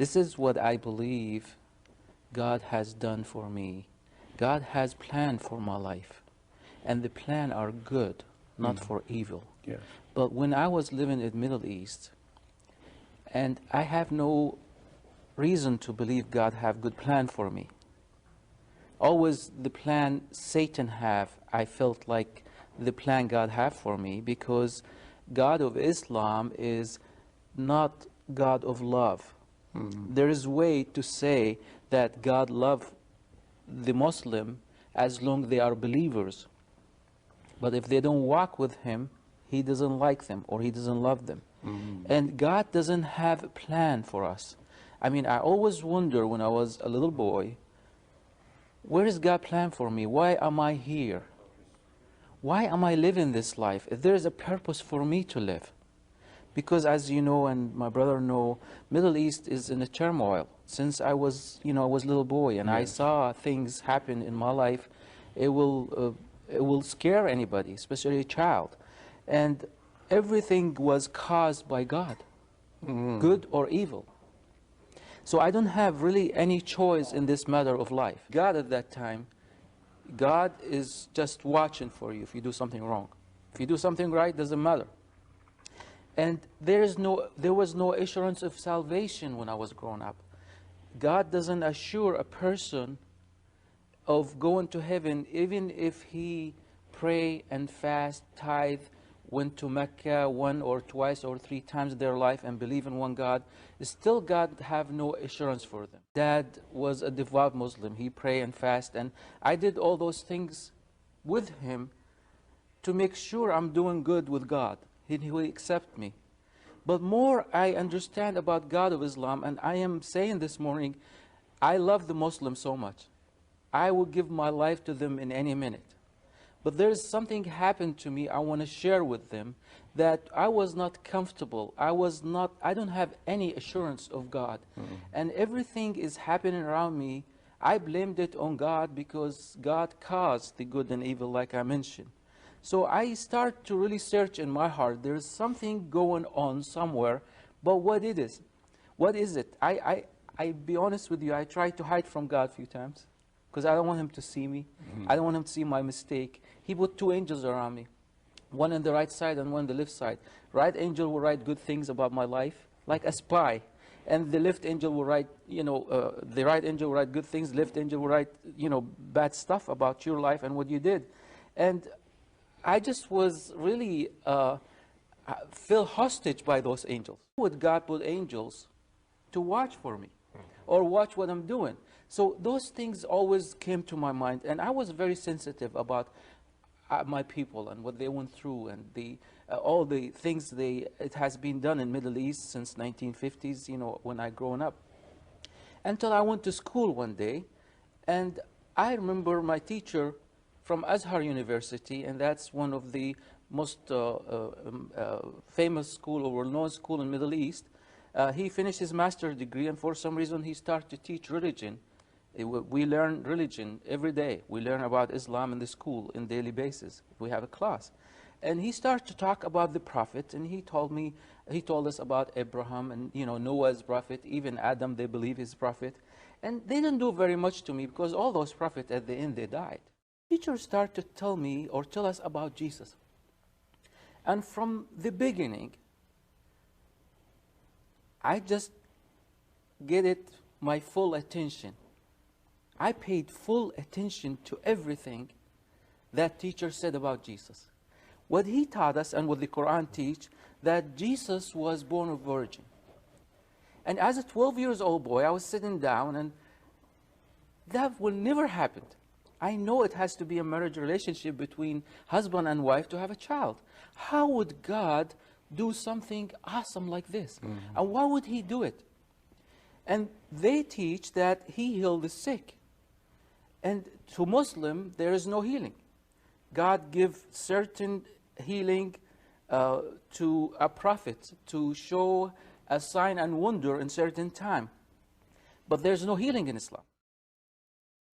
This is what I believe God has done for me. God has planned for my life. And the plan are good, not for evil. Yes. But when I was living in the Middle East, and I have no reason to believe God have good plan for me. Always the plan Satan have, I felt like the plan God have for me, because God of Islam is not God of love. There is way to say that God love the Muslim as long they are believers. But if they don't walk with him, he doesn't like them or he doesn't love them. And God doesn't have a plan for us. I mean, I always wonder when I was a little boy, where is God plan for me? Why am I here? Why am I living this life? If there is a purpose for me to live. Because as you know, and my brother know, Middle East is in a turmoil. Since I was, I was a little boy, and I saw things happen in my life, it will scare anybody, especially a child. And everything was caused by God, good or evil. So I don't have really any choice in this matter of life. God at that time, God is just watching for you if you do something wrong. If you do something right, doesn't matter. And there was no assurance of salvation when I was growing up. God doesn't assure a person of going to heaven even if he pray and fast, tithe, went to Mecca 1 or twice or 3 times in their life and believe in one God. Still God have no assurance for them. Dad was a devout Muslim. He pray and fast, and I did all those things with him to make sure I'm doing good with God. He will accept me. But more I understand about God of Islam, and I am saying this morning, I love the Muslims so much. I will give my life to them in any minute. But there's something happened to me I want to share with them, that I was not comfortable. I don't have any assurance of God. And everything is happening around me. I blamed it on God because God caused the good and evil, like I mentioned. So I start to really search in my heart. There's something going on somewhere, but what it is? What is it? I be honest with you, I tried to hide from God a few times because I don't want him to see me. I don't want him to see my mistake. He put 2 angels around me, one on the right side and one on the left side. Right angel will write good things about my life, like a spy. And the left angel will write, the right angel will write good things, left angel will write, bad stuff about your life and what you did. And I just was really feel hostage by those angels. Would God put angels to watch for me or watch what I'm doing? So those things always came to my mind, and I was very sensitive about my people and what they went through, and all the things it has been done in Middle East since 1950s, when I grown up. Until I went to school one day, and I remember my teacher from Azhar University, and that's one of the most famous school or well-known school in Middle East. He finished his master's degree, and for some reason he started to teach religion. We learn religion every day. We learn about Islam in the school on a daily basis. We have a class. And he started to talk about the prophet, and he told us about Abraham and Noah's prophet, even Adam, they believe is prophet. And they didn't do very much to me because all those prophets at the end they died. Teachers started to tell me or tell us about Jesus. And from the beginning, I just get it my full attention. I paid full attention to everything that teacher said about Jesus. What he taught us and what the Quran teach, that Jesus was born of virgin. And as a 12 years old boy, I was sitting down, and that will never happen. I know it has to be a marriage relationship between husband and wife to have a child. How would God do something awesome like this? And why would he do it? And they teach that he healed the sick. And to Muslim, there is no healing. God gives certain healing to a prophet to show a sign and wonder in certain time. But there's no healing in Islam.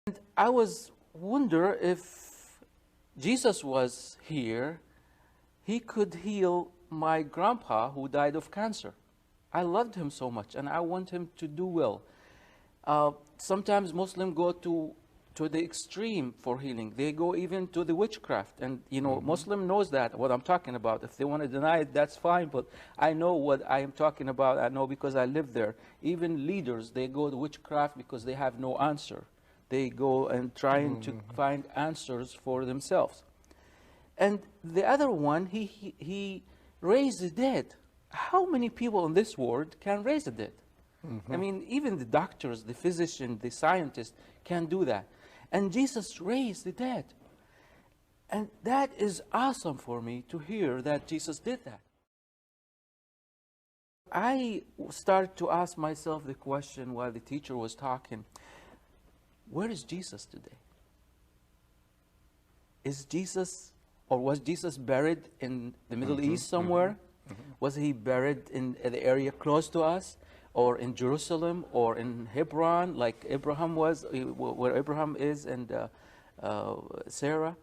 And I was wonder if Jesus was here, he could heal my grandpa who died of cancer. I loved him so much, and I want him to do well. Sometimes Muslims go to the extreme for healing. They go even to the witchcraft. And, Muslim knows that, what I'm talking about. If they want to deny it, that's fine. But I know what I am talking about. I know because I live there. Even leaders, they go to witchcraft because they have no answer. They go and trying to find answers for themselves. And the other one, he raised the dead. How many people in this world can raise the dead? I mean, even the doctors, the physicians, the scientists can do that. And Jesus raised the dead. And that is awesome for me to hear that Jesus did that. I started to ask myself the question while the teacher was talking, where is Jesus today? Is Jesus, or was Jesus buried in the Middle East somewhere? Was he buried in the area close to us? Or in Jerusalem, or in Hebron, like Abraham was, where Abraham is, and Sarah.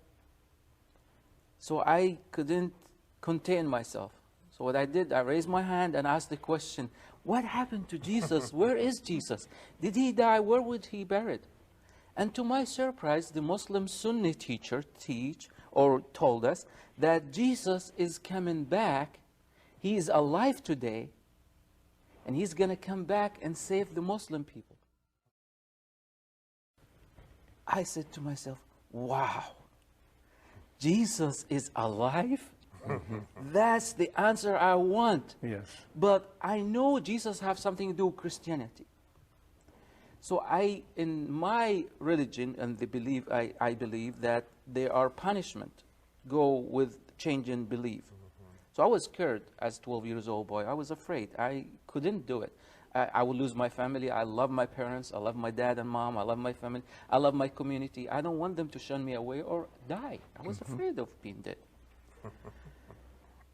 So I couldn't contain myself. So what I did, I raised my hand and asked the question, what happened to Jesus? Where is Jesus? Did he die? Where would he be buried? And to my surprise, the Muslim Sunni teacher told us that Jesus is coming back. He is alive today. And he's going to come back and save the Muslim people. I said to myself, wow, Jesus is alive? That's the answer I want. Yes. But I know Jesus has something to do with Christianity. So in my religion and the belief, I believe that there are punishment go with change in belief. So I was scared as 12 years old boy. I was afraid. I couldn't do it. I would lose my family. I love my parents. I love my dad and mom. I love my family. I love my community. I don't want them to shun me away or die. I was afraid of being dead.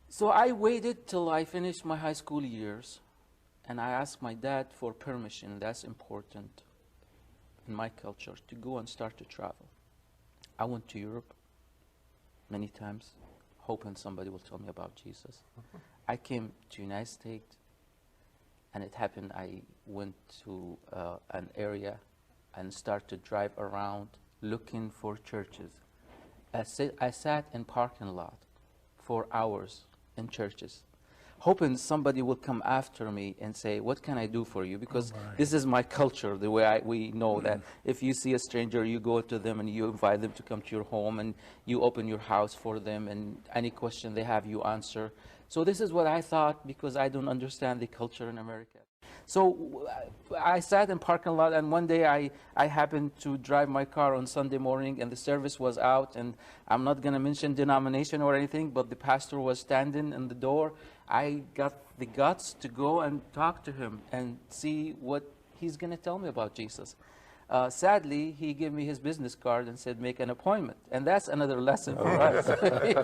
So I waited till I finished my high school years, and I asked my dad for permission. That's important in my culture, to go and start to travel. I went to Europe many times, hoping somebody will tell me about Jesus. I came to United States, and it happened I went to an area and started to drive around looking for churches. I sat in parking lot for hours in churches, hoping somebody will come after me and say, what can I do for you? Because this is my culture, the way we know that if you see a stranger, you go to them and you invite them to come to your home and you open your house for them, and any question they have, you answer. So this is what I thought, because I don't understand the culture in America. So I sat in parking lot, and one day I happened to drive my car on Sunday morning, and the service was out, and I'm not going to mention denomination or anything, but the pastor was standing in the door. I got the guts to go and talk to him and see what he's going to tell me about Jesus. Sadly, he gave me his business card and said, make an appointment. And that's another lesson for us. I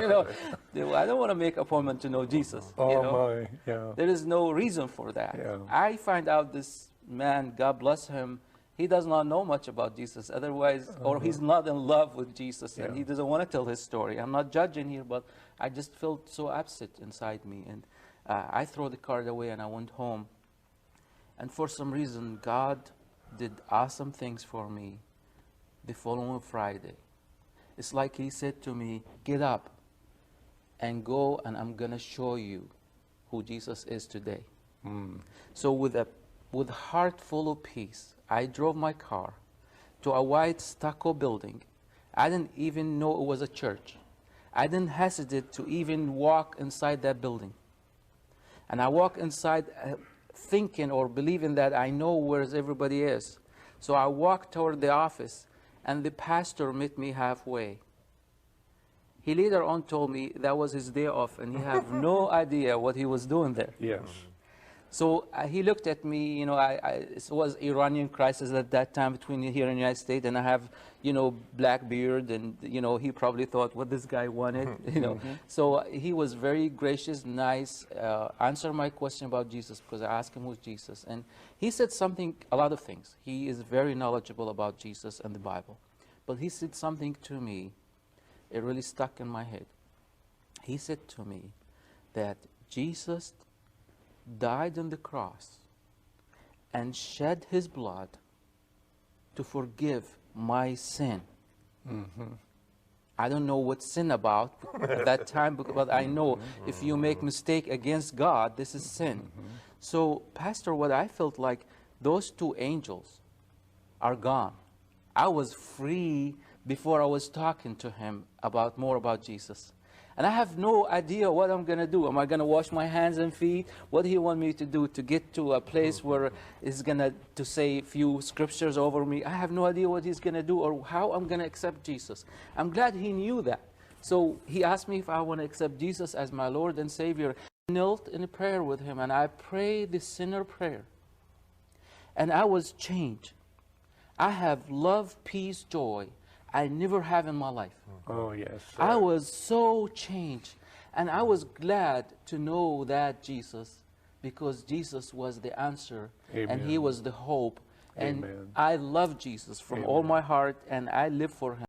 don't want to make an appointment to know Jesus. There is no reason for that. Yeah. I find out this man, God bless him, he does not know much about Jesus. Otherwise, or he's not in love with Jesus, and he doesn't want to tell his story. I'm not judging here, but I just felt so upset inside me. And I threw the card away and I went home. And for some reason, God did awesome things for me the following Friday. It's like he said to me, get up and go, and I'm going to show you who Jesus is today. So with a heart full of peace, I drove my car to a white stucco building. I didn't even know it was a church. I didn't hesitate to even walk inside that building. And I walked inside thinking or believing that I know where everybody is. So I walked toward the office, and the pastor met me halfway. He later on told me that was his day off, and he had no idea what he was doing there. Yes. So he looked at me, it was Iranian crisis at that time between here in the United States, and I have, black beard, and, he probably thought what this guy wanted, So he was very gracious, nice, answered my question about Jesus, because I asked him who's Jesus. And he said a lot of things. He is very knowledgeable about Jesus and the Bible. But he said something to me, it really stuck in my head. He said to me that Jesus died on the cross and shed his blood to forgive my sin. I don't know what sin about at that time, but I know if you make mistake against God, this is sin. So, Pastor, what I felt like, those two angels are gone. I was free before I was talking to him more about Jesus. And I have no idea what I'm going to do. Am I going to wash my hands and feet? What do he want me to do to get to a place where he's going to say a few scriptures over me? I have no idea what he's going to do or how I'm going to accept Jesus. I'm glad he knew that. So he asked me if I want to accept Jesus as my Lord and Savior. I knelt in a prayer with him, and I prayed the sinner prayer. And I was changed. I have love, peace, joy I never have in my life. Oh, yes. Sir. I was so changed. And I was glad to know that Jesus, because Jesus was the answer. Amen. And he was the hope. And Amen. I love Jesus from all my heart, and I live for him.